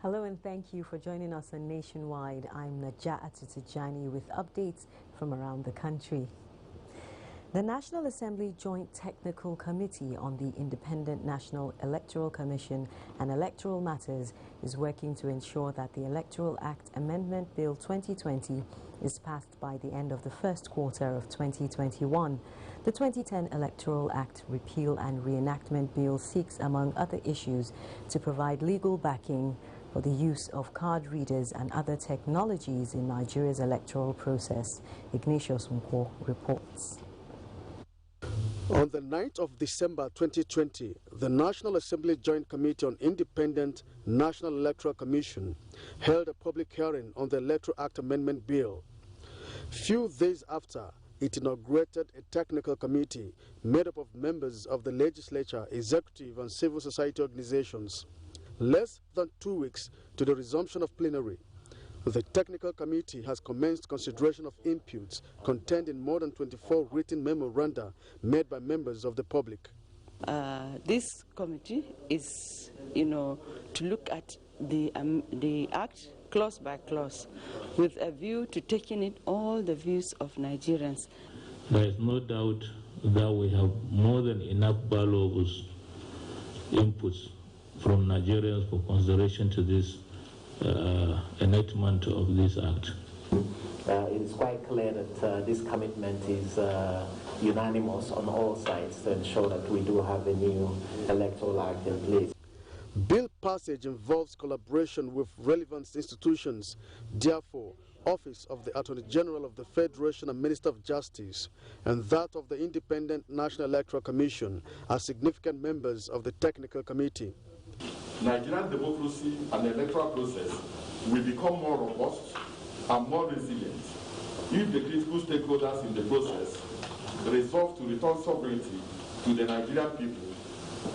Hello and thank you for joining us on Nationwide. I'm Najat Atitijani with updates from around the country. The National Assembly Joint Technical Committee on the Independent National Electoral Commission and Electoral Matters is working to ensure that the Electoral Act Amendment Bill 2020 is passed by the end of the first quarter of 2021. The 2010 Electoral Act Repeal and Reenactment Bill seeks, among other issues, to provide legal backing for the use of card readers and other technologies in Nigeria's electoral process. Ignatius Nkwo reports. On the 9th of December 2020, the National Assembly Joint Committee on Independent National Electoral Commission held a public hearing on the Electoral Act Amendment Bill. Few days after, it inaugurated a technical committee made up of members of the legislature, executive and civil society organizations. Less than 2 weeks to the resumption of plenary, the technical committee has commenced consideration of inputs contained in more than 24 written memoranda made by members of the public. This committee is, to look at the act clause by clause with a view to taking in all the views of Nigerians. There is no doubt that we have more than enough valuable inputs from Nigerians for consideration to this enactment of this act. It is quite clear that this commitment is unanimous on all sides to ensure that we do have a new electoral act in place. Bill passage involves collaboration with relevant institutions. Therefore, Office of the Attorney General of the Federation and Minister of Justice and that of the Independent National Electoral Commission are significant members of the technical committee. Nigerian democracy and the electoral process will become more robust and more resilient if the critical stakeholders in the process resolve to return sovereignty to the Nigerian people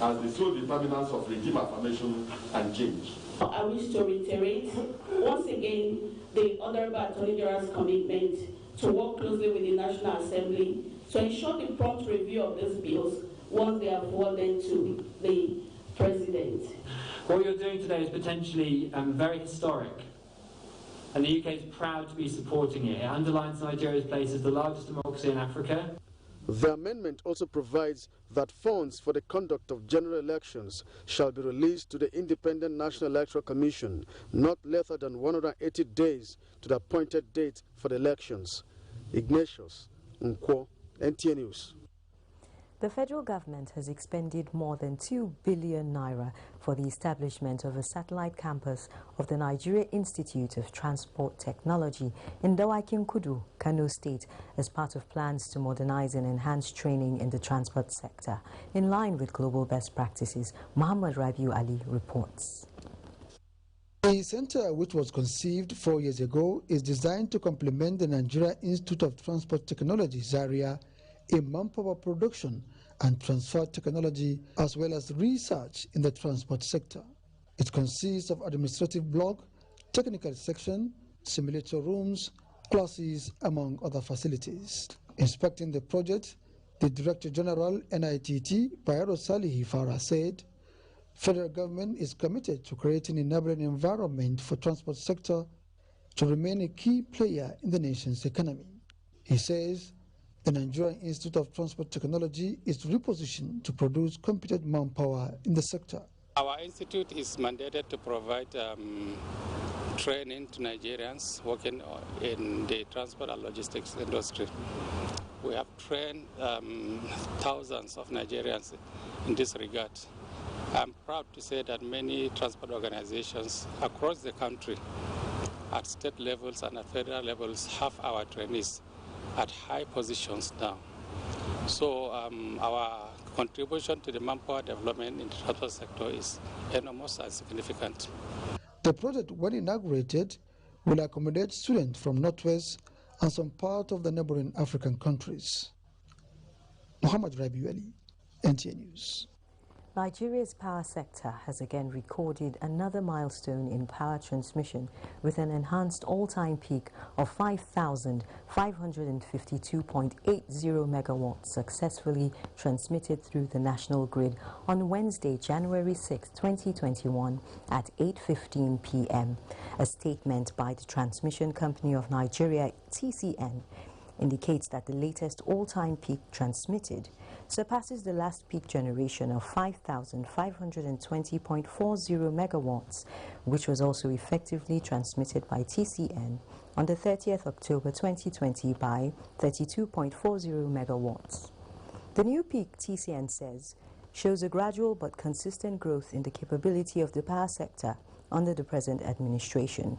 as the sole determinants of regime affirmation and change. I wish to reiterate once again the Honorable Attorney General's commitment to work closely with the National Assembly to ensure the prompt review of these bills once they are forwarded to the President. What you're doing today is potentially very historic, and the UK is proud to be supporting it. It underlines Nigeria's place as the largest democracy in Africa. The amendment also provides that funds for the conduct of general elections shall be released to the Independent National Electoral Commission not later than 180 days to the appointed date for the elections. Ignatius Nkwo, NTA News. The federal government has expended more than 2 billion naira for the establishment of a satellite campus of the Nigeria Institute of Transport Technology in Dawakin Kudu, Kano State, as part of plans to modernize and enhance training in the transport sector. In line with global best practices, Muhammad Rabiu Ali reports. The center, which was conceived 4 years ago, is designed to complement the Nigeria Institute of Transport Technology, Zaria, in manpower production and transfer technology, as well as research in the transport sector. It consists of administrative block, technical section, simulator rooms, classes, among other facilities. Inspecting the project, the Director General NITT, Bayero Salihi Farah, said, federal government is committed to creating an enabling environment for transport sector to remain a key player in the nation's economy. He says, the Nigerian Institute of Transport Technology is repositioned to produce competent manpower in the sector. Our institute is mandated to provide training to Nigerians working in the transport and logistics industry. We have trained thousands of Nigerians in this regard. I'm proud to say that many transport organizations across the country at state levels and at federal levels have our trainees at high positions now. So our contribution to the manpower development in the transport sector is enormous and significant. The project, when inaugurated, will accommodate students from Northwest and some part of the neighboring African countries. Muhammad Rabiu Ali, NTA News. Nigeria's power sector has again recorded another milestone in power transmission with an enhanced all-time peak of 5,552.80 megawatts successfully transmitted through the national grid on Wednesday, January 6, 2021 at 8:15 p.m. A statement by the Transmission Company of Nigeria, TCN, indicates that the latest all-time peak transmitted surpasses the last peak generation of 5,520.40 megawatts, which was also effectively transmitted by TCN on the 30th October 2020 by 32.40 megawatts. The new peak, TCN says, shows a gradual but consistent growth in the capability of the power sector under the present administration.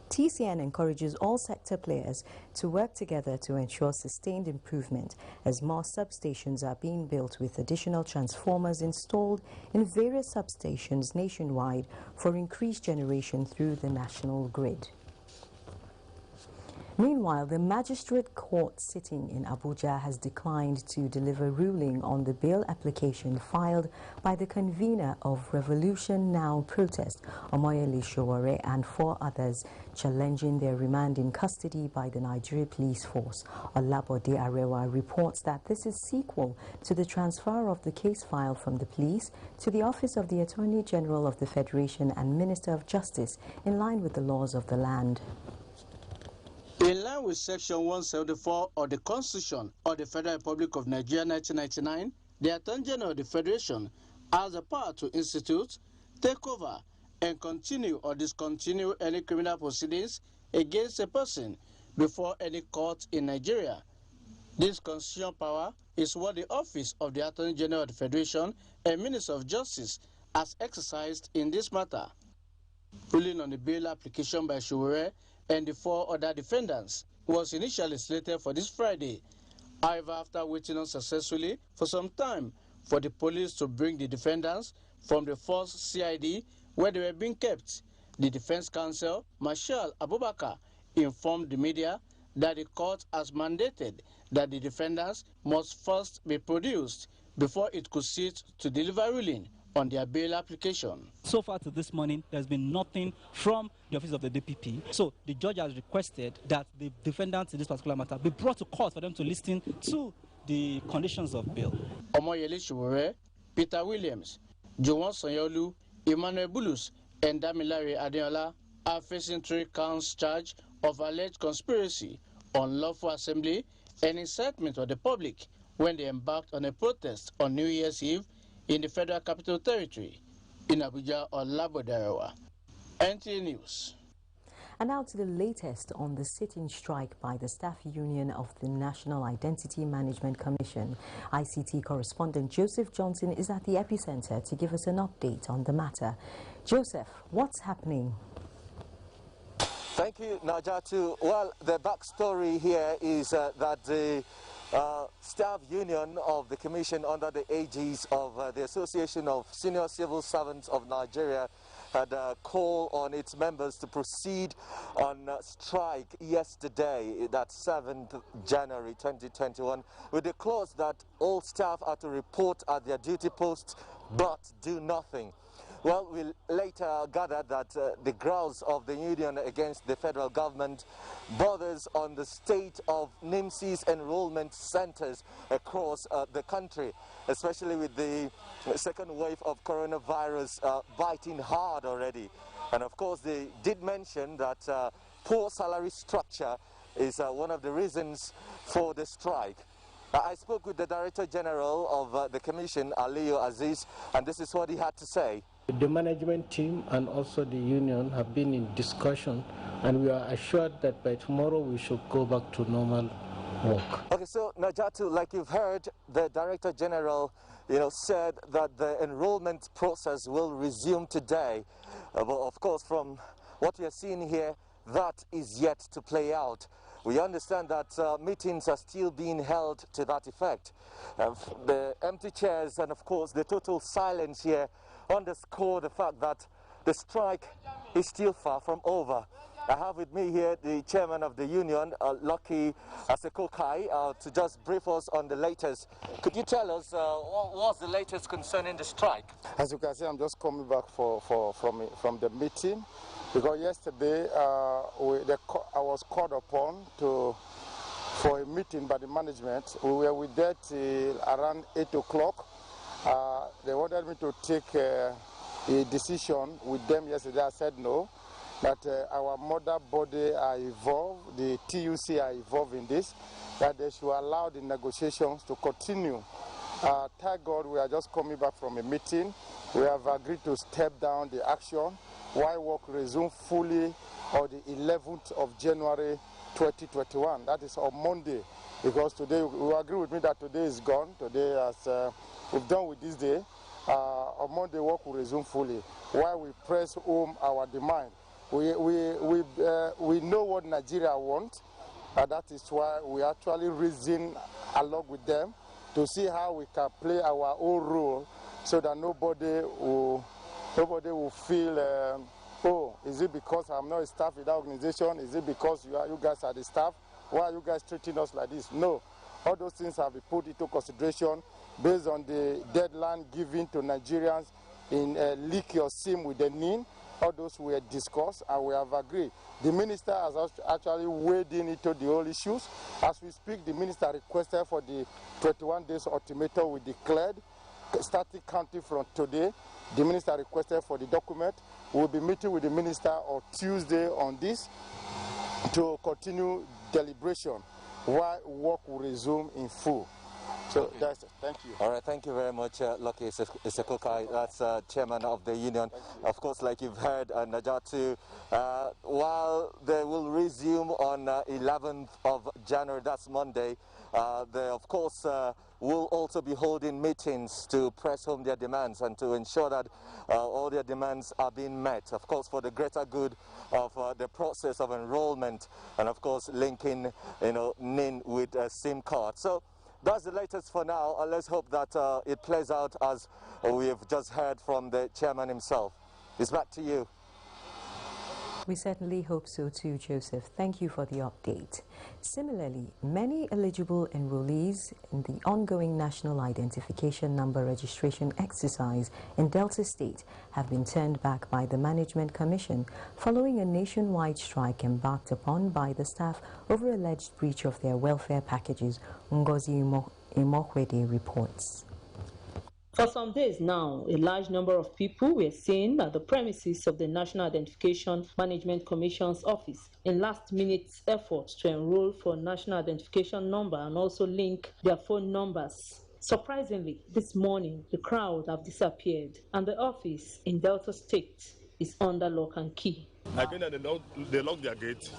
TCN encourages all sector players to work together to ensure sustained improvement as more substations are being built with additional transformers installed in various substations nationwide for increased generation through the national grid. Meanwhile, the magistrate court sitting in Abuja has declined to deliver ruling on the bail application filed by the convener of Revolution Now protest, Omoyele Sowore, and 4 others challenging their remand in custody by the Nigeria Police Force. Olabode Arewa reports that this is sequel to the transfer of the case file from the police to the Office of the Attorney General of the Federation and Minister of Justice in line with the laws of the land. In line with Section 174 of the Constitution of the Federal Republic of Nigeria 1999, the Attorney General of the Federation has the power to institute, take over, and continue or discontinue any criminal proceedings against a person before any court in Nigeria. This constitutional power is what the Office of the Attorney General of the Federation and Minister of Justice has exercised in this matter. Ruling on the bail application by Sowore and the 4 other defendants was initially slated for this Friday. However, after waiting unsuccessfully for some time for the police to bring the defendants from the first CID where they were being kept, the defense counsel, Marshal Abubakar, informed the media that the court has mandated that the defendants must first be produced before it could sit to deliver ruling on their bail application. So far to this morning, there's been nothing from the office of the DPP. So the judge has requested that the defendants in this particular matter be brought to court for them to listen to the conditions of bail. Omoyele Sowore, Peter Williams, Juwon Sanyolu, Emmanuel Bulus, and Damilare Adeola are facing 3 counts charge of alleged conspiracy, unlawful assembly, and incitement of the public when they embarked on a protest on New Year's Eve in the Federal Capital Territory. In Abuja, Olabode Arewa, NTA News. And now to the latest on the sit-in strike by the staff union of the National Identity Management Commission. ICT correspondent Joseph Johnson is at the epicenter to give us an update on the matter. Joseph, what's happening? Thank you, Najatu. Well, the backstory here is that the staff union of the commission under the aegis of the Association of Senior Civil Servants of Nigeria had a call on its members to proceed on strike yesterday, that's 7th January 2021, with the clause that all staff are to report at their duty posts but do nothing. Well, we later gathered that the grounds of the union against the federal government borders on the state of NIMSI's enrollment centers across the country, especially with the second wave of coronavirus biting hard already. And of course, they did mention that poor salary structure is one of the reasons for the strike. I spoke with the Director General of the Commission, Aliyu Aziz, and this is what he had to say. The management team and also the union have been in discussion, and we are assured that by tomorrow we should go back to normal work. Okay, so Najatu, like you've heard, the Director General, said that the enrollment process will resume today. But of course, from what we are seeing here, that is yet to play out. We understand that meetings are still being held to that effect. The empty chairs and, of course, the total silence here underscore the fact that the strike is still far from over. I have with me here the chairman of the union, Lucky Asekokai, to just brief us on the latest. Could you tell us what was the latest concerning the strike? As you can see, I'm just coming back from the meeting, because yesterday I was called upon for a meeting by the management. We were with that till around 8 o'clock. They wanted me to take a decision with them yesterday. I said no, that our mother body are involved, the TUC are involved in this, that they should allow the negotiations to continue. Thank God we are just coming back from a meeting. We have agreed to step down the action while work resume fully on the 11th of January 2021. That is on Monday, because today, you agree with me that today is gone. Today, as we've done with this day, on Monday work will resume fully while we press home our demand. We know what Nigeria wants, and that is why we actually reason along with them to see how we can play our own role, so that nobody will feel, oh, is it because I'm not a staff in that organization? Is it because you guys are the staff? Why are you guys treating us like this? No. All those things have been put into consideration based on the deadline given to Nigerians in Leak Your SIM with the NIN. All those were discussed and we have agreed. The minister has actually weighed in into the whole issues. As we speak, the minister requested for the 21 days ultimatum we declared, starting counting from today. The minister requested for the document. We'll be meeting with the minister on Tuesday on this to continue deliberation while work will resume in full. So that's it. Thank you. All right, thank you very much, Lucky Asekokai. That's chairman of the union. Of course, like you've heard, Najatu, while they will resume on 11th of January, that's Monday, they, of course, will also be holding meetings to press home their demands and to ensure that all their demands are being met, of course, for the greater good of the process of enrollment and, of course, linking, NIN with a SIM card. So that's the latest for now. Let's hope that it plays out as we've just heard from the chairman himself. It's back to you. We certainly hope so too, Joseph. Thank you for the update. Similarly, many eligible enrollees in the ongoing National Identification Number registration exercise in Delta State have been turned back by the Management Commission following a nationwide strike embarked upon by the staff over alleged breach of their welfare packages, Ngozi Imokwede reports. For some days now, a large number of people were seen at the premises of the National Identification Management Commission's office in last-minute efforts to enroll for National Identification Number and also link their phone numbers. Surprisingly, this morning, the crowd have disappeared and the office in Delta State is under lock and key. I think that they locked their gate.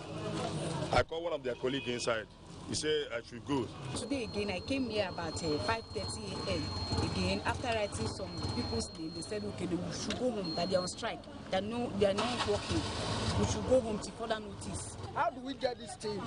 I called one of their colleagues inside. He said I should go. Today again, I came here about 5:30 a.m. Again, after writing some people's name, they said, okay, we should go home, that they are on strike, that they are not working. We should go home to further notice. How do we get this thing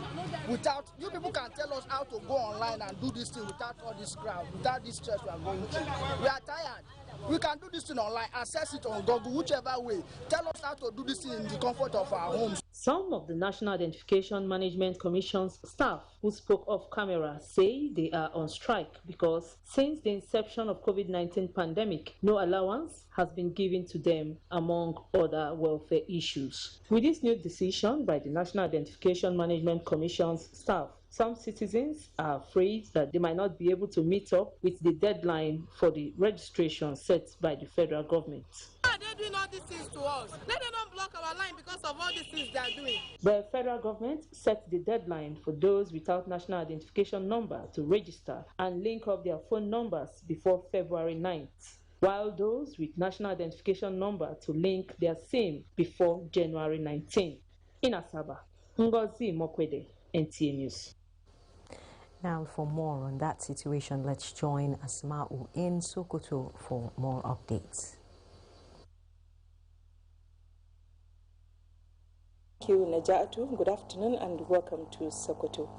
without, you people can tell us how to go online and do this thing without all this crowd, without this stress we are going through. We are tired. We can do this thing online, access it on Google, whichever way. Tell us how to do this thing in the comfort of our homes. Some of the National Identification Management Commission's staff who spoke off camera say they are on strike because since the inception of COVID-19 pandemic, no allowance has been given to them, among other welfare issues. With this new decision by the National Identification Management Commission's staff, some citizens are afraid that they might not be able to meet up with the deadline for the registration set by the federal government. They're doing all these things to us. Let them not block our line because of all these things they are doing. The federal government set the deadline for those without national identification number to register and link up their phone numbers before February 9th, while those with national identification number to link their SIM before January 19th. In Asaba, Ngozi Imokwede, NTA News. Now, for more on that situation, let's join Asma'u in Sokoto for more updates. Thank you, Najatu. Good afternoon and welcome to Sokoto.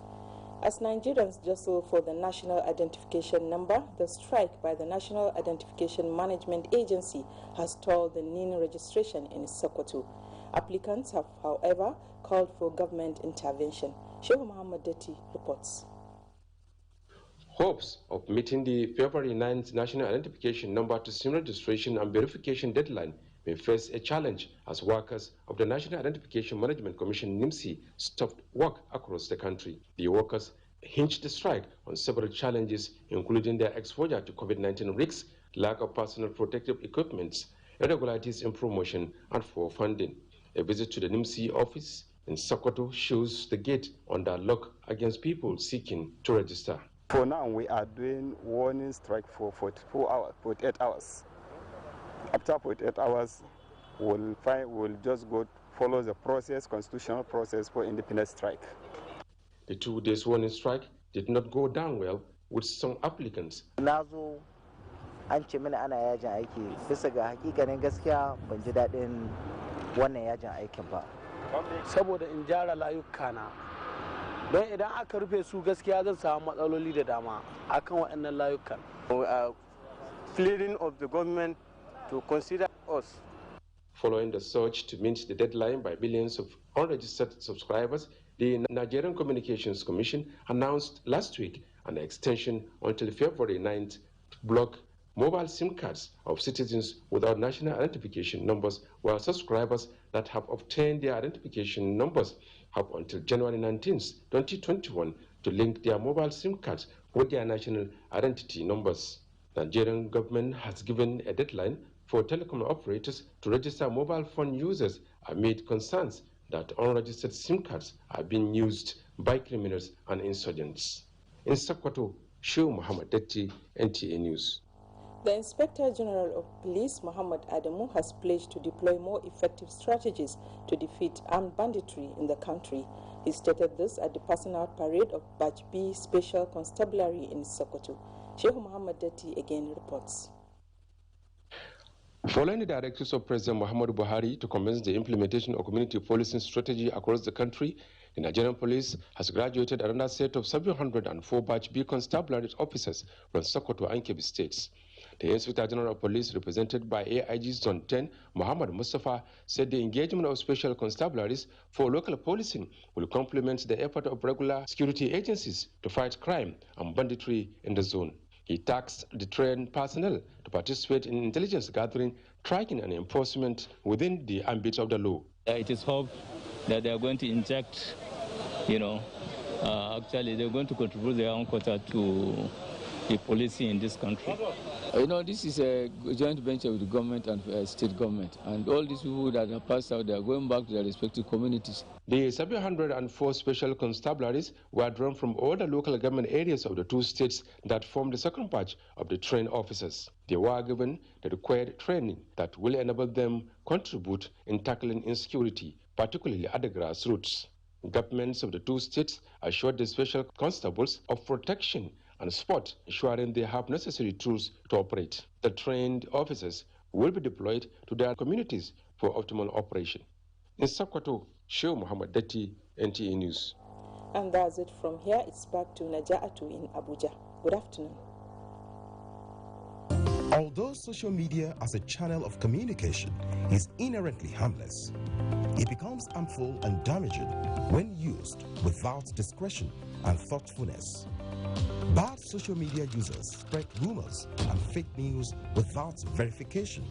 As Nigerians jostle for the national identification number, the strike by the National Identification Management Agency has stalled the NIN registration in Sokoto. Applicants have, however, called for government intervention. Sheikh Muhammad Deti reports. Hopes of meeting the February 9th National Identification Number to SIM registration and verification deadline may face a challenge as workers of the National Identification Management Commission (NIMC) stopped work across the country. The workers hinged the strike on several challenges, including their exposure to COVID-19 risks, lack of personal protective equipment, irregularities in promotion, and for funding. A visit to the NIMC office in Sokoto shows the gate under lock against people seeking to register. For now, we are doing warning strike for 48 hours. After 48 hours, we'll just follow the process, constitutional process for independent strike. The 2 days warning strike did not go down well with some applicants. Nazo an ce mini ana yajin aiki bisa ga hakikanin gaskiya ban ji daɗin wannan yajin aikin ba. Saboda in jara layuka na. Don idan aka rufe su gaskiya zan samu matsaloli da dama akan waɗannan layukan. We are pleading of the government to consider us. Following the surge to meet the deadline by millions of unregistered subscribers, the Nigerian Communications Commission announced last week an extension until February 9th to block mobile SIM cards of citizens without national identification numbers, while subscribers that have obtained their identification numbers have until January 19th, 2021 to link their mobile SIM cards with their national identity numbers. The Nigerian government has given a deadline for telecom operators to register mobile phone users amid concerns that unregistered SIM cards are being used by criminals and insurgents. In Sokoto, Sheikh Muhammad Detti, NTA News. The Inspector General of Police, Muhammad Adamu, has pledged to deploy more effective strategies to defeat armed banditry in the country. He stated this at the personal parade of Batch B Special Constabulary in Sokoto. Sheikh Muhammad Detti again reports. Following the directives of President Muhammadu Buhari to commence the implementation of community policing strategy across the country, the Nigerian police has graduated another set of 704 Batch B constabulary officers from Sokoto and Kebbi states. The Inspector General of Police, represented by AIG Zone 10, Muhammad Mustafa, said the engagement of special constabularies for local policing will complement the effort of regular security agencies to fight crime and banditry in the zone. He tasked the trained personnel to participate in intelligence gathering, tracking and enforcement within the ambit of the law. It is hoped that they are going to inject, actually they're going to contribute their own quota to the policing in this country. This is a joint venture with the government and state government, and all these people that have passed out, they are going back to their respective communities. The 704 special constabularies were drawn from all the local government areas of the two states that form the second batch of the trained officers. They were given the required training that will enable them contribute in tackling insecurity, particularly at the grassroots. Governments of the two states assured the special constables of protection and support, ensuring they have necessary tools to operate. The trained officers will be deployed to their communities for optimal operation. In Sokoto, Sheikh Muhammad Detti, NTA News. And that's it from here. It's back to Naja'atu in Abuja. Good afternoon. Although social media as a channel of communication is inherently harmless, it becomes harmful and damaging when used without discretion and thoughtfulness. Bad social media users spread rumors and fake news without verification.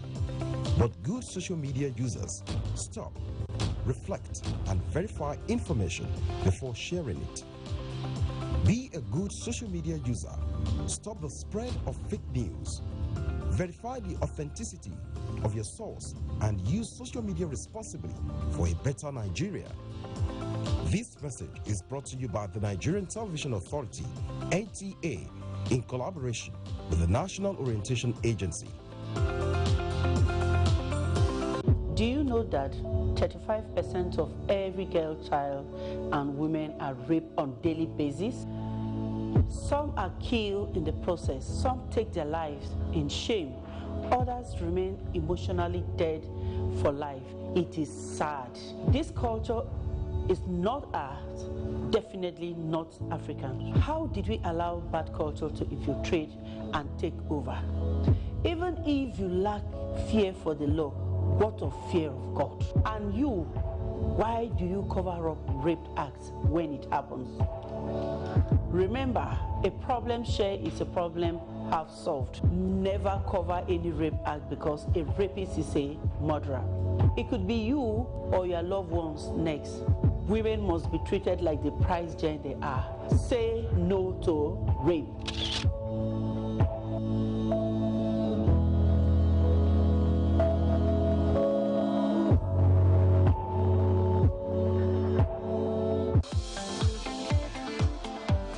But good social media users stop, reflect, and verify information before sharing it. Be a good social media user. Stop the spread of fake news. Verify the authenticity of your source and use social media responsibly for a better Nigeria. This message is brought to you by the Nigerian Television Authority, NTA, in collaboration with the National Orientation Agency. Do you know that 35% of every girl child and women are raped on a daily basis? Some are killed in the process, some take their lives in shame, others remain emotionally dead for life. It is sad. This culture is not ours, definitely not African. How did we allow bad culture to infiltrate and take over? Even if you lack fear for the law, What of fear of God? And you, why do you cover up rape acts when it happens? Remember, a problem shared is a problem half solved. Never cover any rape act because a rapist is a murderer. It could be you or your loved ones next. Women must be treated like the prize gem they are. Say no to rape.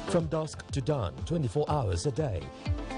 From dusk to dawn, 24 hours a day,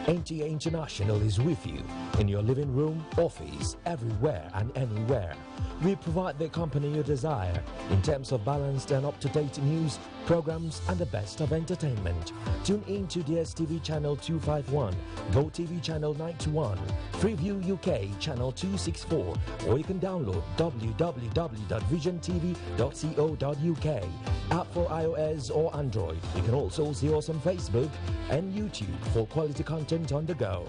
NTA International is with you in your living room, office, everywhere and anywhere. We provide the company you desire in terms of balanced and up-to-date news, programs and the best of entertainment. Tune in to DSTV channel 251, GoTV channel 91, Freeview UK channel 264, or you can download www.visiontv.co.uk. App for iOS or Android. You can also see us on Facebook and YouTube for quality content on the go.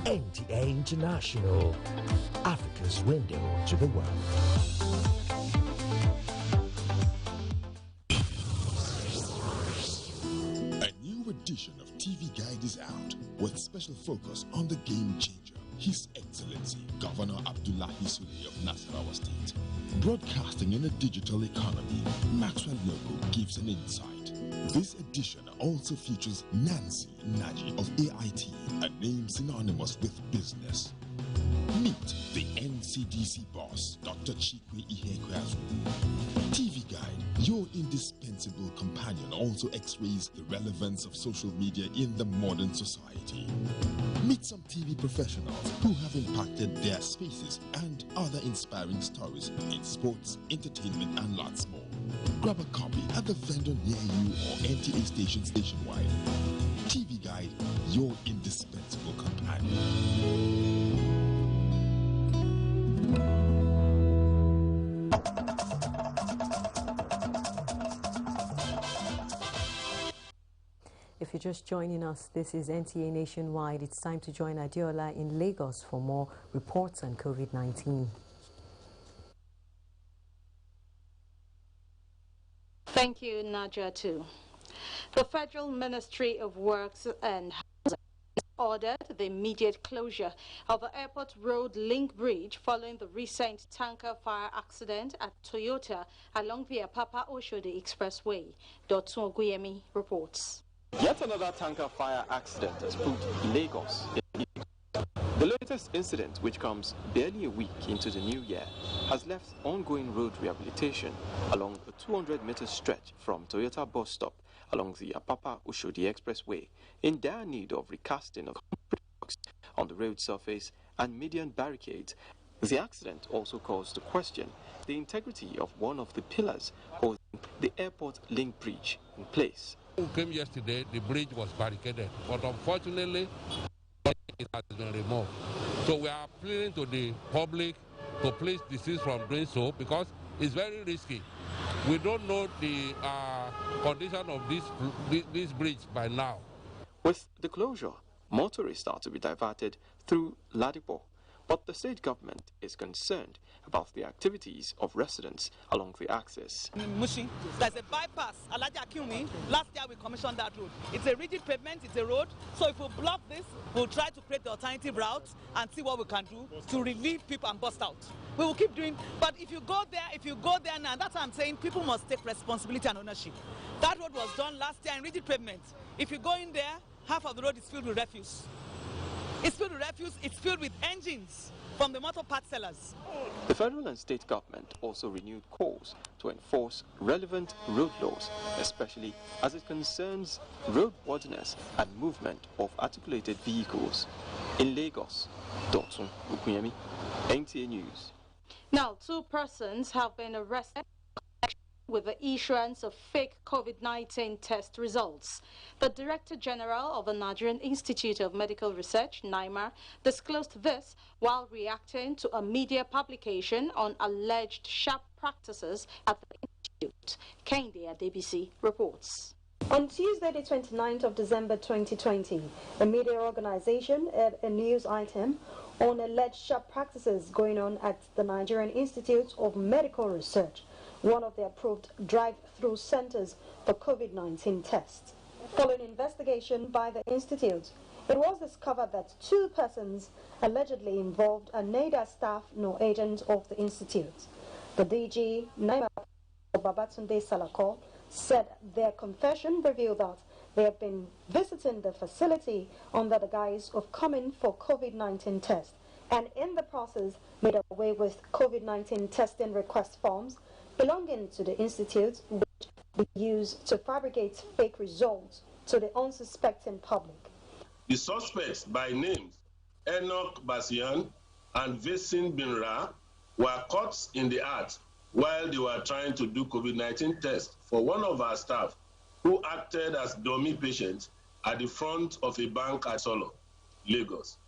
NTA International, Africa's window to the world. A new edition of TV Guide is out with special focus on the game changer, His Excellency Governor Abdullahi Sule of Nasarawa State. Broadcasting in a digital economy, Maxwell Logo gives an insight. This edition also features Nancy Naji of AIT, a name synonymous with business. Meet the NCDC boss, Dr. Chikwe Ihekweazu. TV Guide, your indispensable companion, also x-rays the relevance of social media in the modern society. Meet some TV professionals who have impacted their spaces and other inspiring stories in sports, entertainment, and lots more. Grab a copy at the vendor near you or NTA station nationwide. TV Guide, your indispensable companion. If you're just joining us, this is NTA Nationwide. It's time to join Adiola in Lagos for more reports on COVID-19. Thank you, Najatu. The Federal Ministry of Works and Housing ordered the immediate closure of the Airport Road Link Bridge following the recent tanker fire accident at Toyota along the Apapa Oshodi Expressway. Dotun Oguyemi reports. Yet another tanker fire accident has put Lagos in the latest incident, which comes barely a week into the new year, has left ongoing road rehabilitation along a 200-meter stretch from Toyota bus stop along the Apapa Oshodi Expressway in dire need of recasting of concrete on the road surface and median barricades. The accident also caused to question the integrity of one of the pillars holding the airport link bridge in place. Who came yesterday, the bridge was barricaded, but unfortunately, it has been removed. So we are appealing to the public to please desist from doing so because it's very risky. We don't know the condition of this bridge by now. With the closure, motorists are to be diverted through Ladipo, but the state government is concerned about the activities of residents along the axis. Mushi, there's a bypass, Alaji Akinwumi. Last year we commissioned that road. It's a rigid pavement, it's a road. So if we block this, we'll try to create the alternative route and see what we can do to relieve people and bust out. We will keep doing, but if you go there now, that's what I'm saying, people must take responsibility and ownership. That road was done last year in rigid pavement. If you go in there, half of the road is filled with refuse. It's filled with refuse, it's filled with engines from the motor part sellers. The federal and state government also renewed calls to enforce relevant road laws, especially as it concerns roadworthiness and movement of articulated vehicles. In Lagos, Dotun Oguyemi, NTA News. Now, 2 persons have been arrested with the issuance of fake COVID-19 test results. The Director General of the Nigerian Institute of Medical Research, NIMR, disclosed this while reacting to a media publication on alleged sharp practices at the institute. Kende Adebisi reports. On Tuesday, the 29th of December 2020, a media organization aired a news item on alleged sharp practices going on at the Nigerian Institute of Medical Research, one of the approved drive-through centers for COVID-19 tests. Following investigation by the institute, it was discovered that 2 persons allegedly involved are neither staff nor agents of the institute. The DG, Naima Babatunde Salako, said their confession revealed that they have been visiting the facility under the guise of coming for COVID-19 tests, and in the process made away with COVID-19 testing request forms belonging to the institute, which they used to fabricate fake results to the unsuspecting public. The suspects by names Enoch Basian and Vesin Binra were caught in the act while they were trying to do COVID-19 tests for one of our staff who acted as dummy patient at the front of a bank at Solo, Lagos.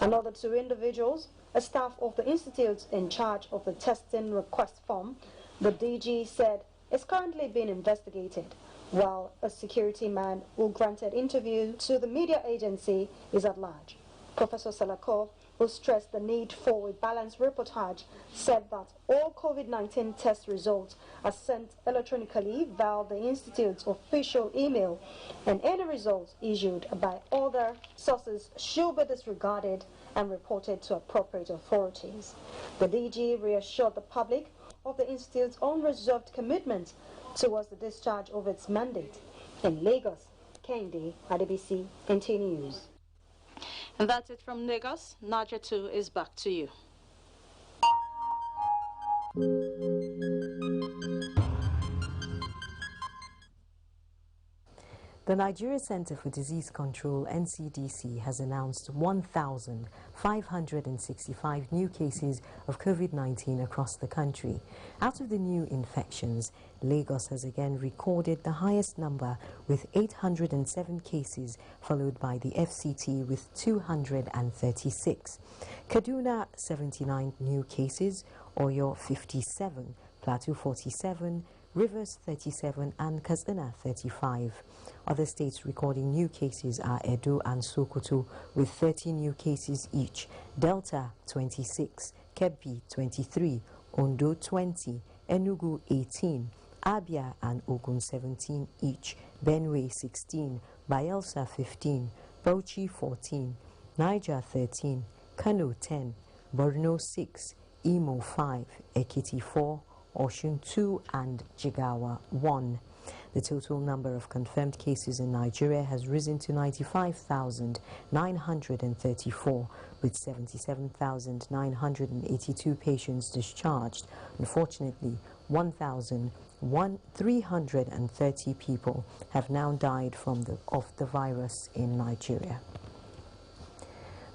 Another 2 individuals, a staff of the institute in charge of the testing request form, the DG said is currently being investigated, while a security man who granted interview to the media agency is at large. Professor Salako, who stressed the need for a balanced reportage, said that all COVID-19 test results are sent electronically via the Institute's official email, and any results issued by other sources should be disregarded and reported to appropriate authorities. The DG reassured the public of the Institute's unreserved commitment towards the discharge of its mandate. In Lagos, Kendi Adebisi, NTA News. And that's it from Lagos. Naja 2 is back to you. The Nigeria Center for Disease Control, NCDC, has announced 1,565 new cases of COVID-19 across the country. Out of the new infections, Lagos has again recorded the highest number with 807 cases, followed by the FCT with 236. Kaduna, 79 new cases, Oyo 57, Plateau 47, Rivers 37 and Katsina 35. Other states recording new cases are Edo and Sokoto with 30 new cases each, Delta 26, Kebbi 23, Ondo 20, Enugu 18, Abia and Ogun 17 each, Benue 16, Bayelsa 15, Bauchi 14, Niger 13, Kano 10, Borno 6, Imo 5, Ekiti 4, Osun 2 and Jigawa 1. The total number of confirmed cases in Nigeria has risen to 95,934, with 77,982 patients discharged. Unfortunately, 1,330 people have now died of the virus in Nigeria.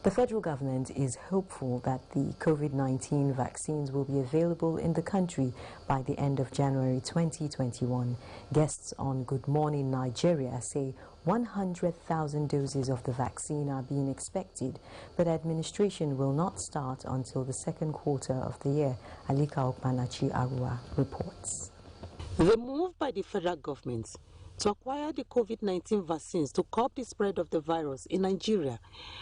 The federal government is hopeful that the COVID-19 vaccines will be available in the country by the end of January 2021. Guests on Good Morning Nigeria say 100,000 doses of the vaccine are being expected, but administration will not start until the second quarter of the year. Alika Okpanachi Arua reports. The move by the federal government to acquire the COVID-19 vaccines to curb the spread of the virus in Nigeria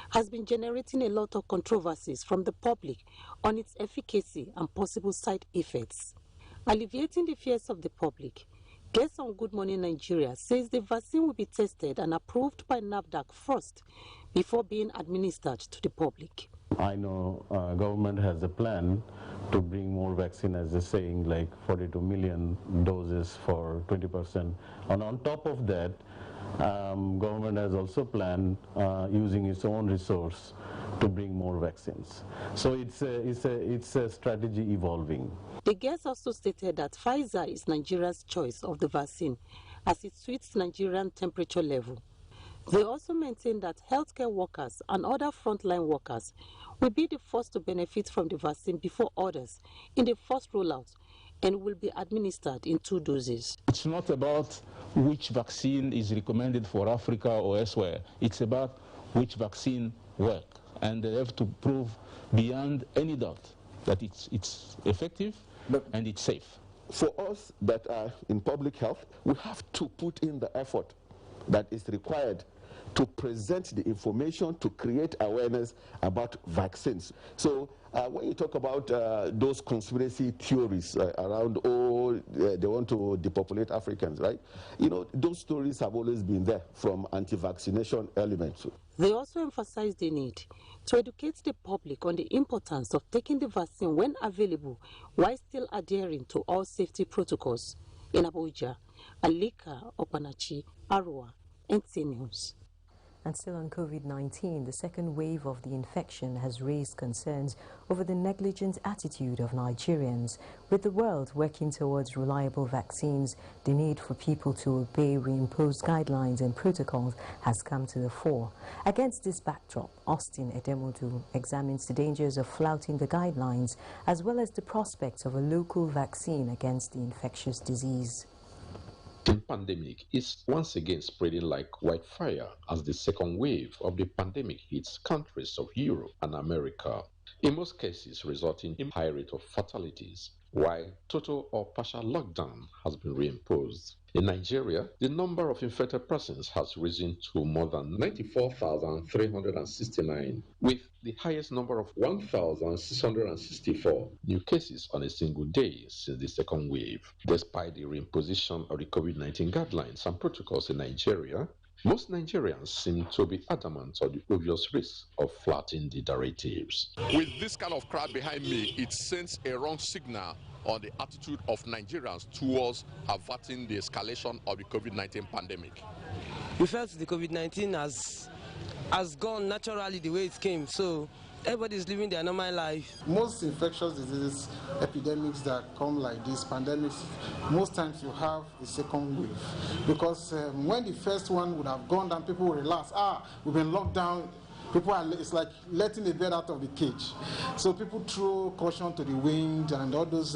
has been generating a lot of controversies from the public on its efficacy and possible side effects. Alleviating the fears of the public, guests on Good Morning Nigeria says the vaccine will be tested and approved by NAFDAC first before being administered to the public. I know government has a plan to bring more vaccine, as they're saying, like 42 million doses for 20%. And on top of that, government has also planned using its own resource to bring more vaccines. So it's a strategy evolving. The guest also stated that Pfizer is Nigeria's choice of the vaccine as it suits Nigerian temperature level. They also maintain that healthcare workers and other frontline workers will be the first to benefit from the vaccine before others in the first rollout and will be administered in 2 doses. It's not about which vaccine is recommended for Africa or elsewhere. It's about which vaccine works. And they have to prove beyond any doubt that it's effective and it's safe. For us that are in public health, we have to put in the effort that is required to present the information, to create awareness about vaccines. So when you talk about those conspiracy theories around, they want to depopulate Africans, right? You know, those stories have always been there from anti-vaccination elements. They also emphasized the need to educate the public on the importance of taking the vaccine when available while still adhering to all safety protocols. In Abuja, Alika Opanachi, Arua, NTA News. And still on COVID-19, the second wave of the infection has raised concerns over the negligent attitude of Nigerians. With the world working towards reliable vaccines, the need for people to obey reimposed guidelines and protocols has come to the fore. Against this backdrop, Austin Edemodu examines the dangers of flouting the guidelines as well as the prospects of a local vaccine against the infectious disease. The pandemic is once again spreading like wildfire as the second wave of the pandemic hits countries of Europe and America, in most cases resulting in high rate of fatalities, while total or partial lockdown has been reimposed. In Nigeria, the number of infected persons has risen to more than 94,369, with the highest number of 1,664 new cases on a single day since the second wave. Despite the reimposition of the COVID-19 guidelines and protocols in Nigeria, most Nigerians seem to be adamant of the obvious risk of flouting the directives. With this kind of crowd behind me, it sends a wrong signal on the attitude of Nigerians towards averting the escalation of the COVID-19 pandemic. We felt the COVID-19 has gone naturally the way it came, so everybody is living their normal life. Most infectious diseases, epidemics that come like this, pandemics, most times you have a second wave. Because when the first one would have gone down, people will relax. We've been locked down. It's like letting the bird out of the cage. So people throw caution to the wind and all those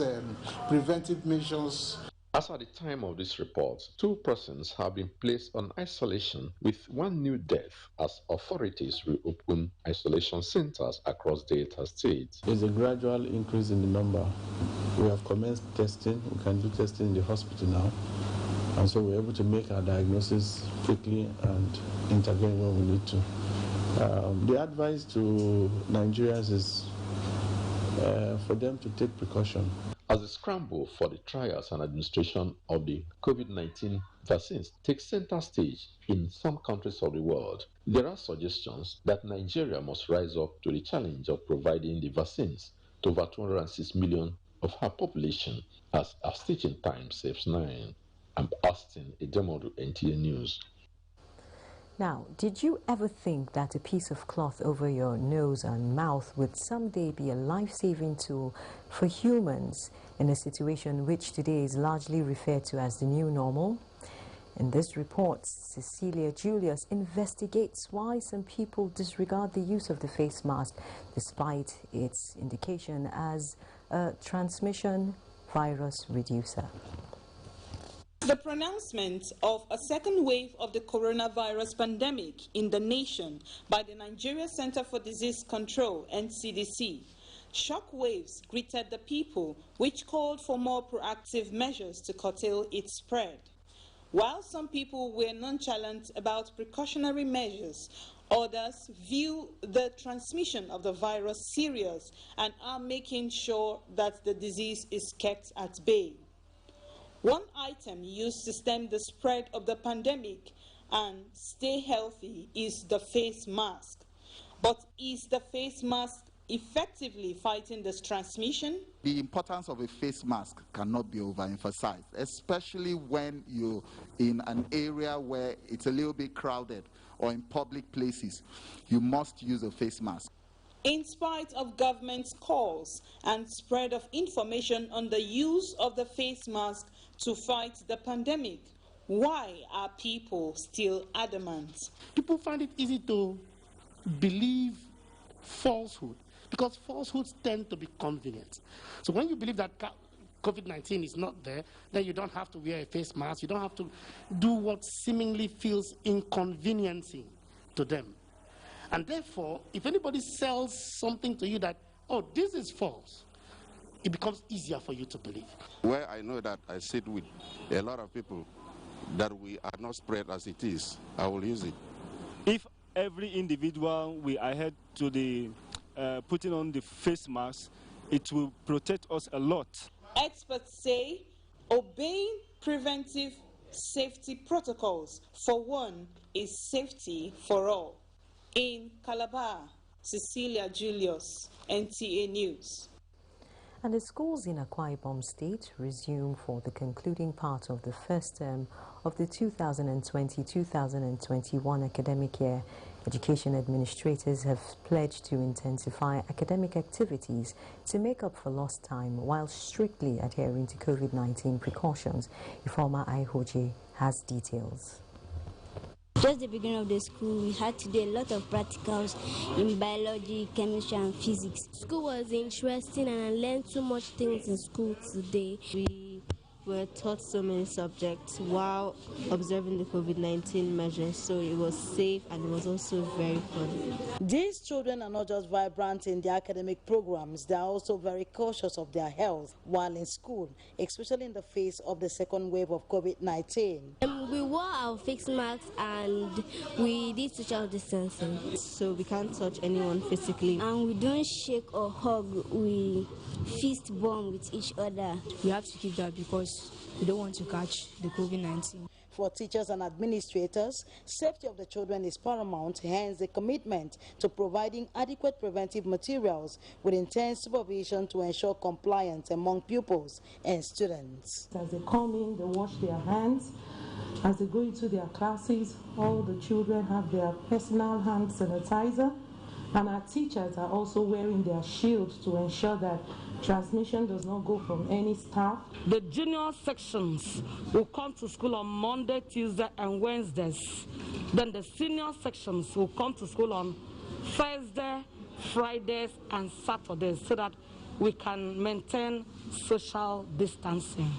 preventive measures. As at the time of this report, 2 persons have been placed on isolation with 1 new death as authorities reopen isolation centers across Delta State. There's a gradual increase in the number. We have commenced testing. We can do testing in the hospital now. And so we're able to make our diagnosis quickly and intervene when we need to. The advice to Nigerians is for them to take precaution. As the scramble for the trials and administration of the COVID-19 vaccines takes center stage in some countries of the world, there are suggestions that Nigeria must rise up to the challenge of providing the vaccines to over 206 million of her population, as our Stitching Time saves 9. I'm Austin Edemodu, NTA News. Now, did you ever think that a piece of cloth over your nose and mouth would someday be a life-saving tool for humans in a situation which today is largely referred to as the new normal? In this report, Cecilia Julius investigates why some people disregard the use of the face mask despite its indication as a transmission virus reducer. The pronouncement of a second wave of the coronavirus pandemic in the nation by the Nigeria Center for Disease Control, NCDC, shockwaves greeted the people, which called for more proactive measures to curtail its spread. While some people were nonchalant about precautionary measures, others view the transmission of the virus serious and are making sure that the disease is kept at bay. One item used to stem the spread of the pandemic and stay healthy is the face mask. But is the face mask effectively fighting this transmission? The importance of a face mask cannot be overemphasized, especially when you're in an area where it's a little bit crowded or in public places. You must use a face mask. In spite of government's calls and spread of information on the use of the face mask to fight the pandemic, why are people still adamant? People find it easy to believe falsehood because falsehoods tend to be convenient. So when you believe that COVID-19 is not there, then you don't have to wear a face mask. You don't have to do what seemingly feels inconveniencing to them. And therefore, if anybody sells something to you that, oh, this is false, it becomes easier for you to believe. Where I know that I sit with a lot of people that we are not spread as it is, I will use it. If every individual will adhere to the putting on the face mask, it will protect us a lot. Experts say obeying preventive safety protocols for one is safety for all. In Calabar, Cecilia Julius, NTA News. And the schools in Akwa Ibom State resume for the concluding part of the first term of the 2020-2021 academic year. Education administrators have pledged to intensify academic activities to make up for lost time while strictly adhering to COVID-19 precautions. Ifeoma Aihoje has details. Just the beginning of the school, we had to do a lot of practicals in biology, chemistry and physics. School was interesting and I learned so much things in school today. We were taught so many subjects while observing the COVID-19 measures, so it was safe and it was also very fun. These children are not just vibrant in their academic programs, they are also very cautious of their health while in school, especially in the face of the second wave of COVID-19. We wore our face masks and we did social distancing, so we can't touch anyone physically. And we don't shake or hug, we fist bump with each other. We have to keep that because we don't want to catch the COVID-19. For teachers and administrators, safety of the children is paramount, hence the commitment to providing adequate preventive materials with intense supervision to ensure compliance among pupils and students. As they come in, they wash their hands. As they go into their classes, all the children have their personal hand sanitizer, and our teachers are also wearing their shields to ensure that transmission does not go from any staff. The junior sections will come to school on Monday, Tuesday and Wednesdays. Then the senior sections will come to school on Thursday, Fridays and Saturdays so that we can maintain social distancing.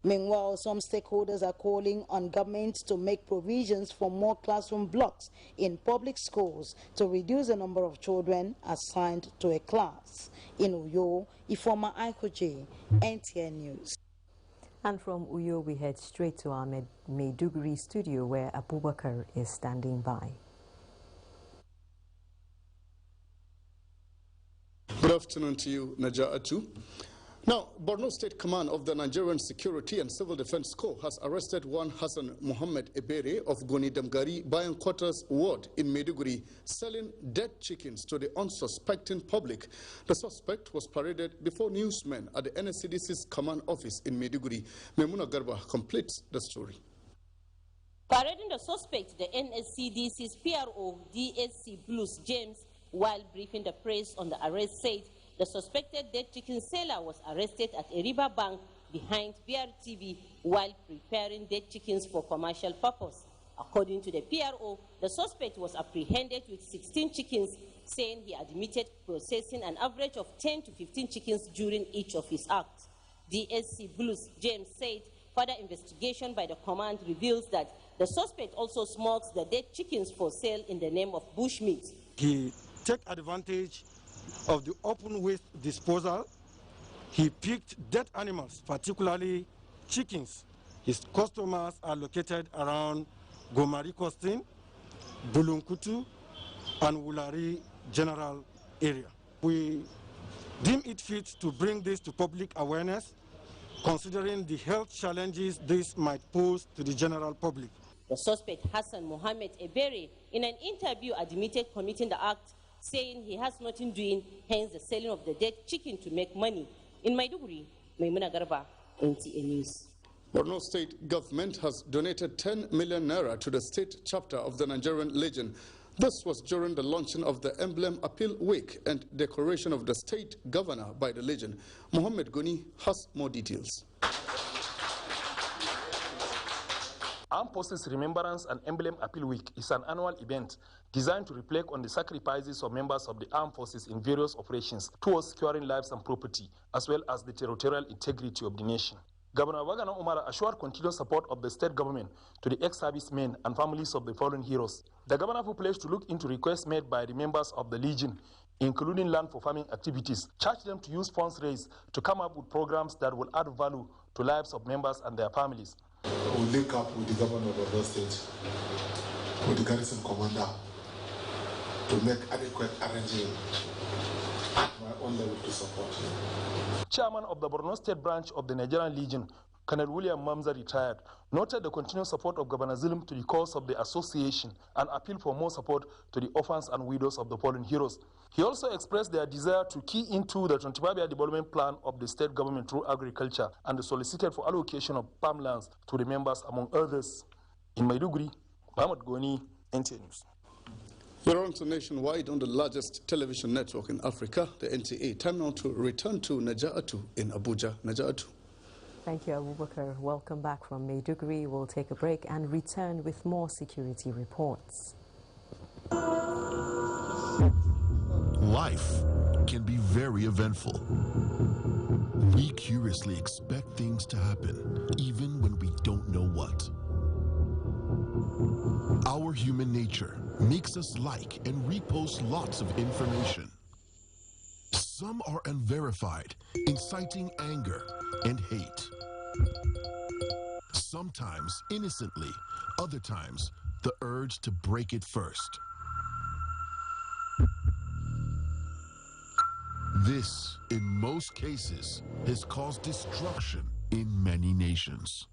Meanwhile, some stakeholders are calling on government to make provisions for more classroom blocks in public schools to reduce the number of children assigned to a class. In Uyo, Ifeoma Aihoje, NTA News. And from Uyo, we head straight to our Maiduguri studio where Abubakar is standing by. Good afternoon to you, Naja'atu. Now, Borno State Command of the Nigerian Security and Civil Defense Corps has arrested one Hassan Mohammed Ebere of Goni Damgari Bayan Quarters Ward in Maiduguri, selling dead chickens to the unsuspecting public. The suspect was paraded before newsmen at the NSCDC's command office in Maiduguri. Memuna Garba completes the story. Parading the suspect, the NSCDC's PRO DSC Blues James, while briefing the press on the arrest, said the suspected dead chicken seller was arrested at a river bank behind BRTV while preparing dead chickens for commercial purpose. According to the PRO, the suspect was apprehended with 16 chickens, saying he admitted processing an average of 10 to 15 chickens during each of his acts. DSC Blues James said further investigation by the command reveals that the suspect also smokes the dead chickens for sale in the name of bushmeat. He took advantage of the open waste disposal. He picked dead animals, particularly chickens. His customers are located around Gomari Kostin, Bulunkutu, and Wulari General area. We deem it fit to bring this to public awareness, considering the health challenges this might pose to the general public. The suspect, Hassan Mohammed Ebere, in an interview admitted committing the act, saying he has nothing doing, hence the selling of the dead chicken to make money. In Maiduguri, Maimuna Garba, NTA News. Borno State government has donated 10 million naira to the state chapter of the Nigerian Legion. This was during the launching of the Emblem Appeal Week and decoration of the state governor by the Legion. Mohammed Goni has more details. Armed Forces Remembrance and Emblem Appeal Week is an annual event designed to reflect on the sacrifices of members of the armed forces in various operations towards securing lives and property, as well as the territorial integrity of the nation. Governor Wagana Umara assured continued support of the state government to the ex-servicemen and families of the fallen heroes. The governor who pledged to look into requests made by the members of the Legion, including land for farming activities, charged them to use funds raised to come up with programs that will add value to lives of members and their families. We link up with the governor of the state, with the garrison commander, to make adequate arrangement at my own level to support you. Chairman of the Borno State branch of the Nigerian Legion, Colonel William Mamza, retired, noted the continued support of Governor Zulum to the cause of the association and appealed for more support to the orphans and widows of the fallen heroes. He also expressed their desire to key into the 25-year development plan of the state government through agriculture and solicited for allocation of farmlands to the members, among others. In Maiduguri, Ahmad Goni, NTA News. We're on to Nationwide on the largest television network in Africa, the NTA. Time now to return to NTA2 in Abuja. NTA2. Thank you, Abubakar. Welcome back from Maiduguri. We'll take a break and return with more security reports. Life can be very eventful. We curiously expect things to happen, even when we don't know what. Our human nature makes us like and repost lots of information. Some are unverified, inciting anger and hate. Sometimes innocently, other times the urge to break it first. This, in most cases, has caused destruction in many nations.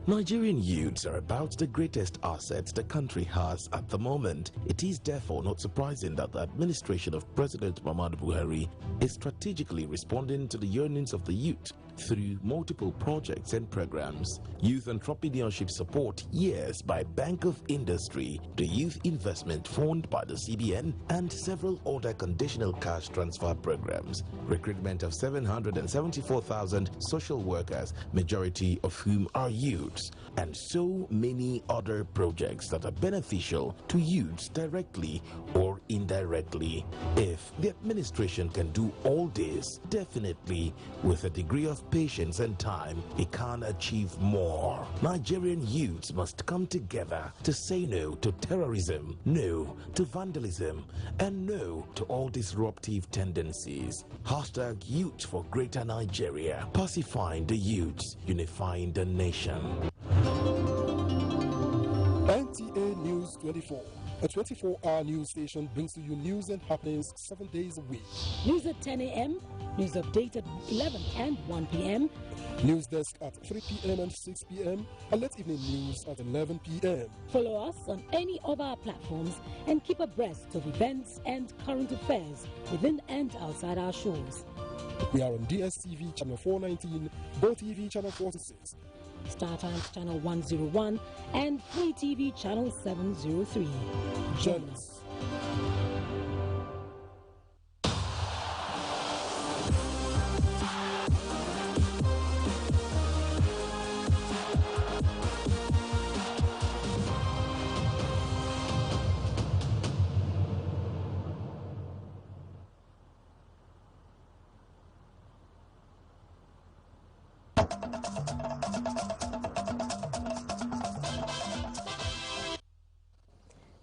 Nigerian youths are about the greatest assets the country has at the moment. It is therefore not surprising that the administration of President Muhammadu Buhari is strategically responding to the yearnings of the youth through multiple projects and programs. Youth entrepreneurship support years by Bank of Industry, the Youth Investment Fund by the CBN, and several other conditional cash transfer programs. Recruitment of 774,000 social workers, majority of whom are youths, and so many other projects that are beneficial to youths directly or indirectly. If the administration can do all this, definitely with a degree of patience and time, it can achieve more. Nigerian youths must come together to say no to terrorism, no to vandalism, and no to all disruptive tendencies. Hashtag Youth for Greater Nigeria. Pacifying the youths, unifying the nation. NTA News 24. A 24-hour news station brings to you news and happenings 7 days a week. News at 10 a.m., news update at 11 and 1 p.m. News desk at 3 p.m. and 6 p.m. and late evening news at 11 p.m. Follow us on any of our platforms and keep abreast of events and current affairs within and outside our shores. We are on DSTV channel 419, GoTV channel 46, Star Times channel 101 and Free TV channel 703. Join us.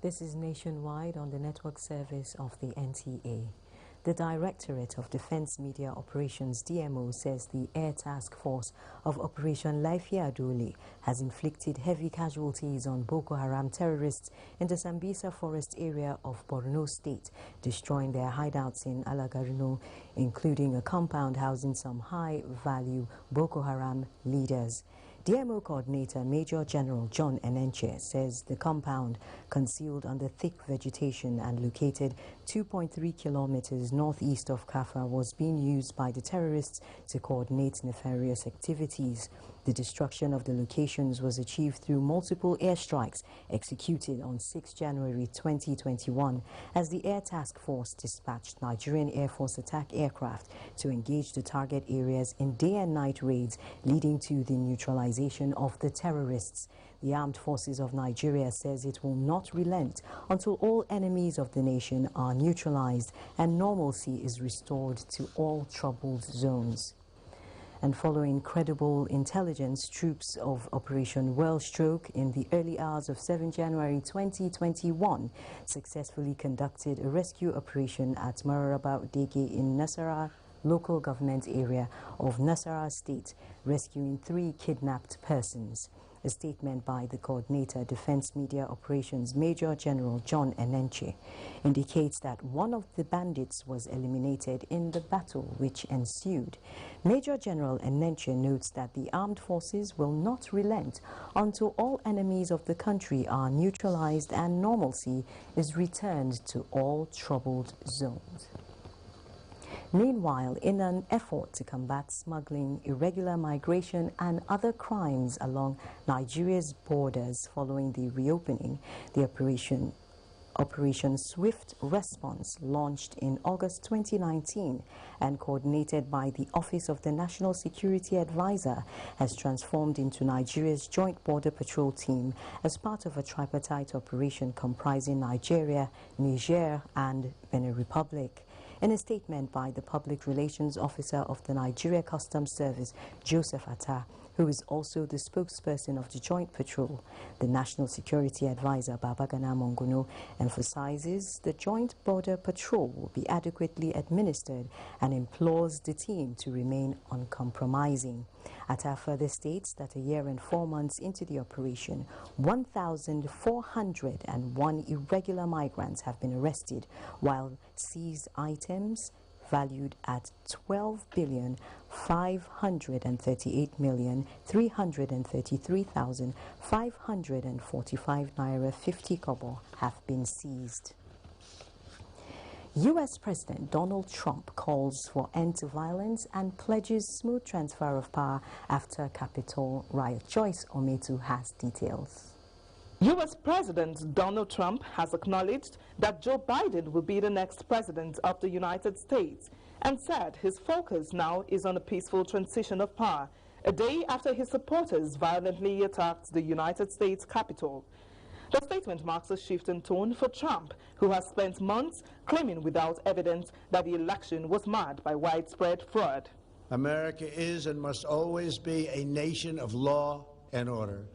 This is Nationwide on the network service of the NTA. The Directorate of Defense Media Operations, DMO, says the Air Task Force of Operation Laifia Adole has inflicted heavy casualties on Boko Haram terrorists in the Sambisa forest area of Borno State, destroying their hideouts in Alagarino, including a compound housing some high-value Boko Haram leaders. DMO Coordinator Major General John Enenche says the compound, concealed under thick vegetation and located 2.3 kilometers northeast of Kaffa, was being used by the terrorists to coordinate nefarious activities. The destruction of the locations was achieved through multiple airstrikes executed on 6 January 2021 as the Air Task Force dispatched Nigerian Air Force attack aircraft to engage the target areas in day and night raids, leading to the neutralization of the terrorists. The Armed Forces of Nigeria says it will not relent until all enemies of the nation are neutralized and normalcy is restored to all troubled zones. And following credible intelligence, troops of Operation Wellstroke in the early hours of 7 January 2021 successfully conducted a rescue operation at Mararaba Dege in Nasarawa local government area of Nasarawa State, rescuing 3 kidnapped persons. A statement by the coordinator, Defense Media Operations Major General John Enenche, indicates that one of the bandits was eliminated in the battle which ensued. Major General Enenche notes that the armed forces will not relent until all enemies of the country are neutralized and normalcy is returned to all troubled zones. Meanwhile, in an effort to combat smuggling, irregular migration and other crimes along Nigeria's borders following the reopening, the Operation Swift Response, launched in August 2019 and coordinated by the Office of the National Security Advisor, has transformed into Nigeria's Joint Border Patrol Team as part of a tripartite operation comprising Nigeria, Niger and Benin Republic. In a statement by the Public Relations Officer of the Nigeria Customs Service, Joseph Atta, who is also the spokesperson of the Joint Patrol, the National Security Advisor, Babagana Monguno, emphasizes the Joint Border Patrol will be adequately administered and implores the team to remain uncompromising. Atta further states that a year and 4 months into the operation, 1,401 irregular migrants have been arrested, while seized items valued at 12,538,333,545 naira 50 kobo have been seized. U.S. President Donald Trump calls for end to violence and pledges smooth transfer of power after Capitol riot. Joyce Ometu has details. U.S. President Donald Trump has acknowledged that Joe Biden will be the next president of the United States and said his focus now is on a peaceful transition of power, a day after his supporters violently attacked the United States Capitol. The statement marks a shift in tone for Trump, who has spent months claiming without evidence that the election was marred by widespread fraud. America is and must always be a nation of law and order.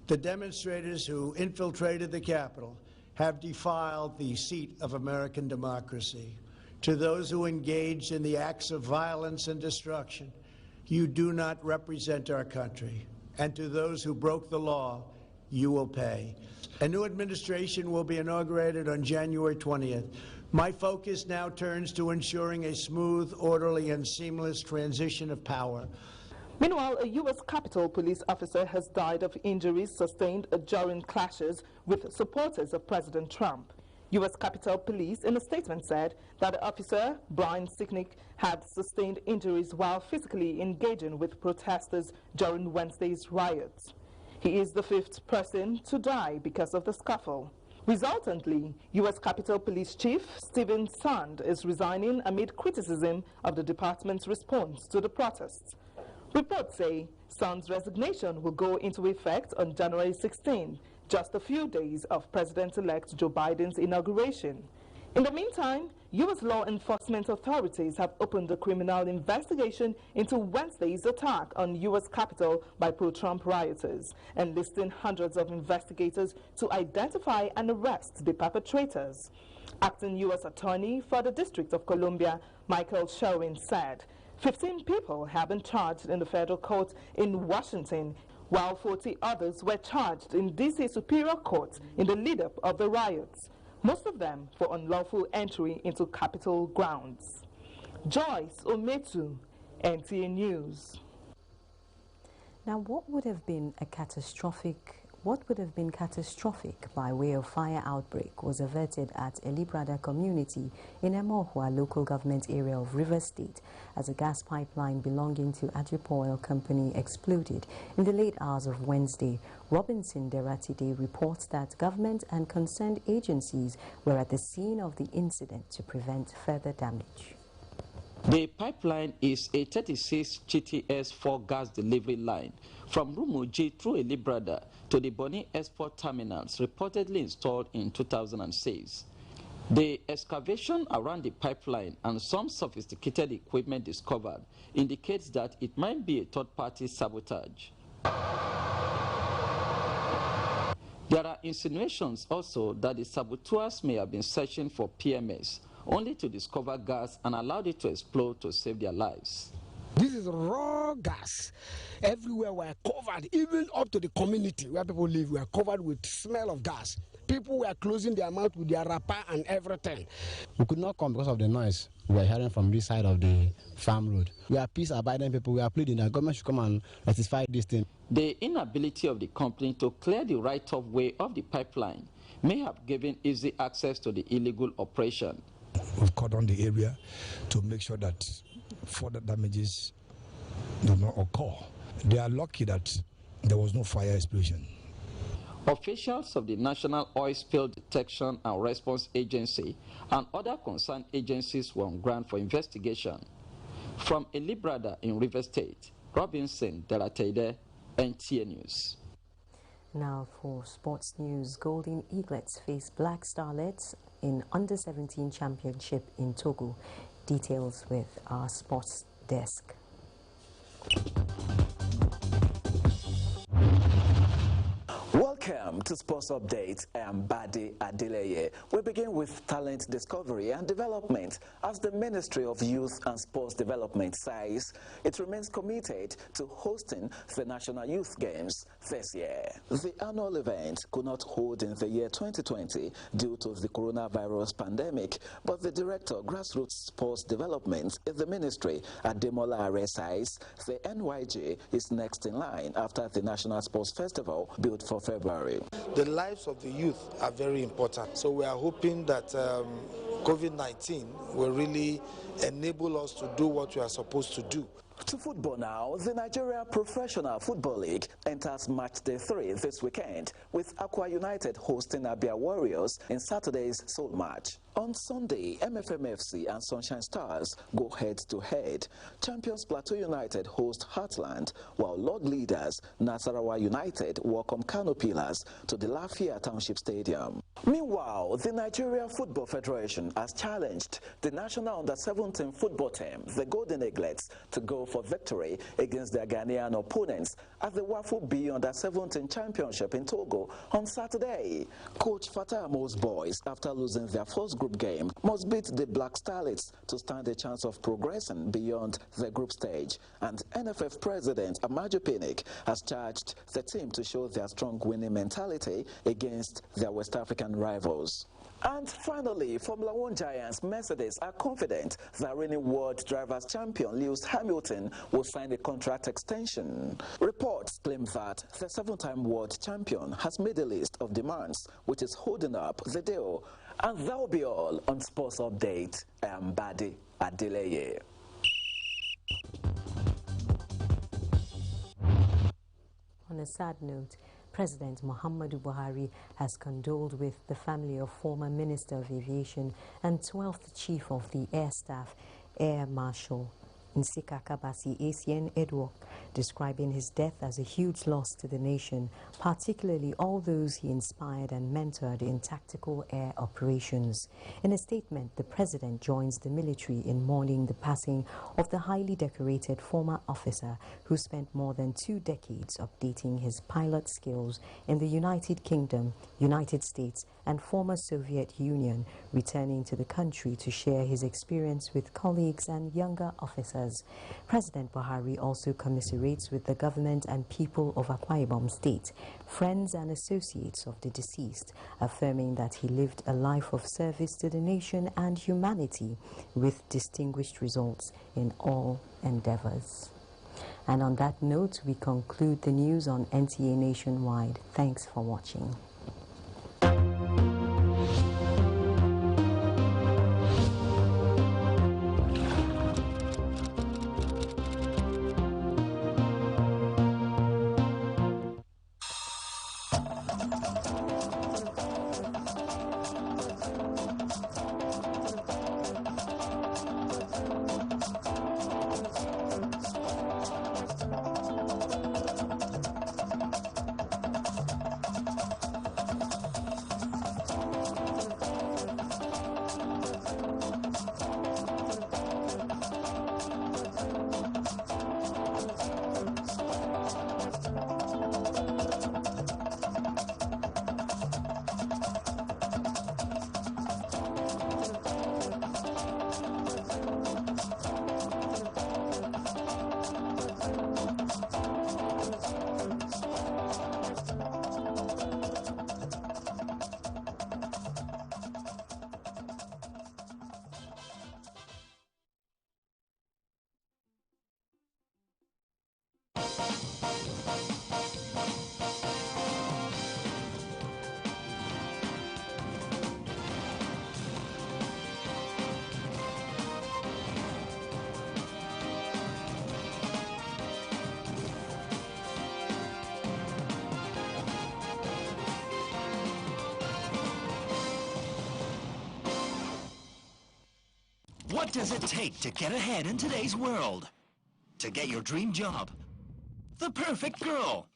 The demonstrators who infiltrated the Capitol have defiled the seat of American democracy. To those who engaged in the acts of violence and destruction, you do not represent our country. And to those who broke the law, you will pay. A new administration will be inaugurated on January 20th. My focus now turns to ensuring a smooth, orderly, and seamless transition of power. Meanwhile, a U.S. Capitol Police officer has died of injuries sustained during clashes with supporters of President Trump. U.S. Capitol Police in a statement said that Officer Brian Sicknick had sustained injuries while physically engaging with protesters during Wednesday's riots. He is the 5th person to die because of the scuffle. Resultantly, U.S. Capitol Police Chief Stephen Sand is resigning amid criticism of the department's response to the protests. Reports say Sand's resignation will go into effect on January 16, just a few days of President-elect Joe Biden's inauguration. In the meantime, U.S. law enforcement authorities have opened a criminal investigation into Wednesday's attack on U.S. Capitol by pro-Trump rioters, enlisting hundreds of investigators to identify and arrest the perpetrators. Acting U.S. Attorney for the District of Columbia, Michael Sherwin, said 15 people have been charged in the federal court in Washington, while 40 others were charged in D.C. Superior Court in the lead-up of the riots, most of them for unlawful entry into Capitol grounds. Joyce Ometu, NTA News. Now, what would have been catastrophic by way of fire outbreak was averted at Elibrada community in Emohua local government area of Rivers State as a gas pipeline belonging to Ajipo Oil Company exploded in the late hours of Wednesday. Robinson Deratide reports that government and concerned agencies were at the scene of the incident to prevent further damage. The pipeline is a 36 GTS 4 gas delivery line from Rumuji through Elibrada to the Boni Export Terminals, reportedly installed in 2006. The excavation around the pipeline and some sophisticated equipment discovered indicates that it might be a third-party sabotage. There are insinuations also that the saboteurs may have been searching for PMS, only to discover gas and allowed it to explode to save their lives. This is raw gas. Everywhere we are covered, even up to the community where people live, we are covered with smell of gas. People were closing their mouth with their wrapper and everything. We could not come because of the noise we were hearing from this side of the farm road. We are peace-abiding people. We are pleading that government should come and rectify this thing. The inability of the company to clear the right-of way of the pipeline may have given easy access to the illegal operation. We've cordoned the area to make sure that further damages do not occur. They are lucky that there was no fire explosion. Officials of the National Oil Spill Detection and Response Agency and other concerned agencies were on ground for investigation. From Elibrada in River State, Robinson Delatede, NTA News. Now for sports news, Golden Eaglets face Black Starlets in Under-17 Championship in Togo. Details with our sports desk. Welcome to Sports Update. I'm Badi Adeleye. We begin with talent discovery and development. As the Ministry of Youth and Sports Development says, it remains committed to hosting the National Youth Games this year. The annual event could not hold in the year 2020 due to the coronavirus pandemic, but the Director of Grassroots Sports Development in the Ministry, Ademola Are, says the NYG is next in line after the National Sports Festival built for February. The lives of the youth are very important. So we are hoping that COVID-19 will really enable us to do what we are supposed to do. To football now, the Nigeria Professional Football League enters match day 3 this weekend, with Aqua United hosting Abia Warriors in Saturday's sole match. On Sunday, MFMFC and Sunshine Stars go head-to-head. Champions Plateau United host Heartland, while Lord Leaders Nasarawa United welcome Kano Pillars to the Lafia Township Stadium. Meanwhile, the Nigeria Football Federation has challenged the national under-17 football team, the Golden Eaglets, to go for victory against their Ghanaian opponents at the Wafu B Under-17 Championship in Togo on Saturday. Coach Fatah Amo's boys, after losing their first group game, must beat the Black Starlets to stand a chance of progressing beyond the group stage. And NFF President Amaju Pinnick has charged the team to show their strong winning mentality against their West African rivals. And finally, Formula One giants Mercedes are confident that reigning world drivers champion Lewis Hamilton will sign a contract extension. Reports claim that the 7-time world champion has made a list of demands, which is holding up the deal. And that will be all on Sports Update. I am Badi Adeleye. On a sad note, President Muhammadu Buhari has condoled with the family of former Minister of Aviation and 12th Chief of the Air Staff, Air Marshal Nsika Kabasi Acien Edward, describing his death as a huge loss to the nation, particularly all those he inspired and mentored in tactical air operations. In a statement, the president joins the military in mourning the passing of the highly decorated former officer who spent more than 2 decades updating his pilot skills in the United Kingdom, United States, and former Soviet Union, returning to the country to share his experience with colleagues and younger officers. President Buhari also commiserates with the government and people of Akwa Ibom State, friends and associates of the deceased, affirming that he lived a life of service to the nation and humanity with distinguished results in all endeavors. And on that note, we conclude the news on NTA Nationwide. Thanks for watching. What does it take to get ahead in today's world? To get your dream job, the perfect girl,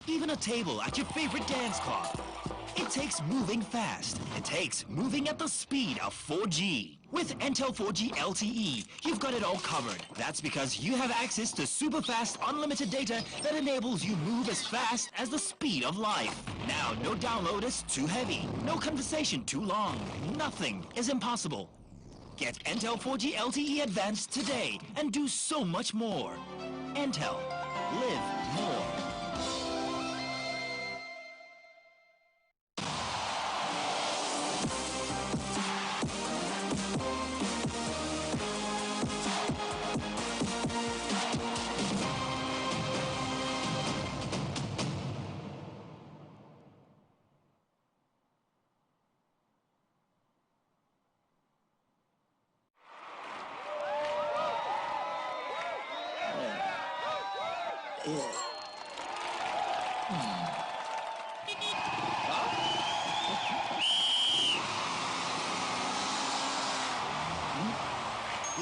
even a table at your favorite dance club. It takes moving fast. It takes moving at the speed of 4G. With Intel 4G LTE, you've got it all covered. That's because you have access to super fast unlimited data that enables you move as fast as the speed of light. Now, no download is too heavy. No conversation too long. Nothing is impossible. Get Intel 4G LTE Advanced today and do so much more. Intel. Live more.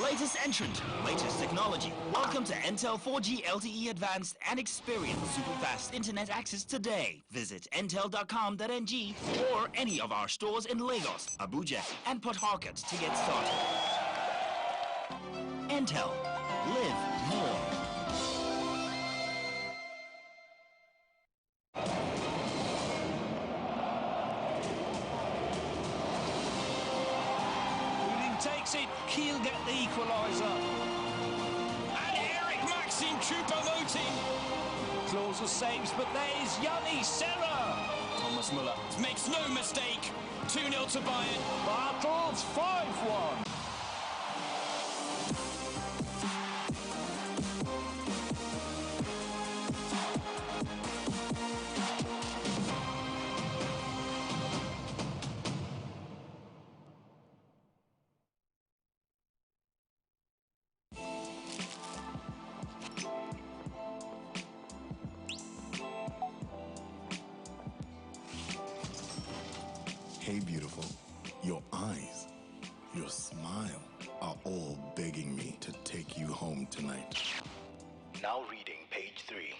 Latest entrant, latest technology. Welcome to Intel 4G LTE Advanced and experience super fast internet access today. Visit intel.com.ng or any of our stores in Lagos, Abuja, and Port Harcourt to get started. Intel. Live more. Takes it, Kiel get the equaliser. And Eric Maxim Choupo-Moting. Klose saves, but there's Yanni Serra. Thomas Muller makes no mistake. 2-0 to Bayern. Bartels 5-1. Hey, beautiful, your eyes, your smile are all begging me to take you home tonight. Now reading page 3.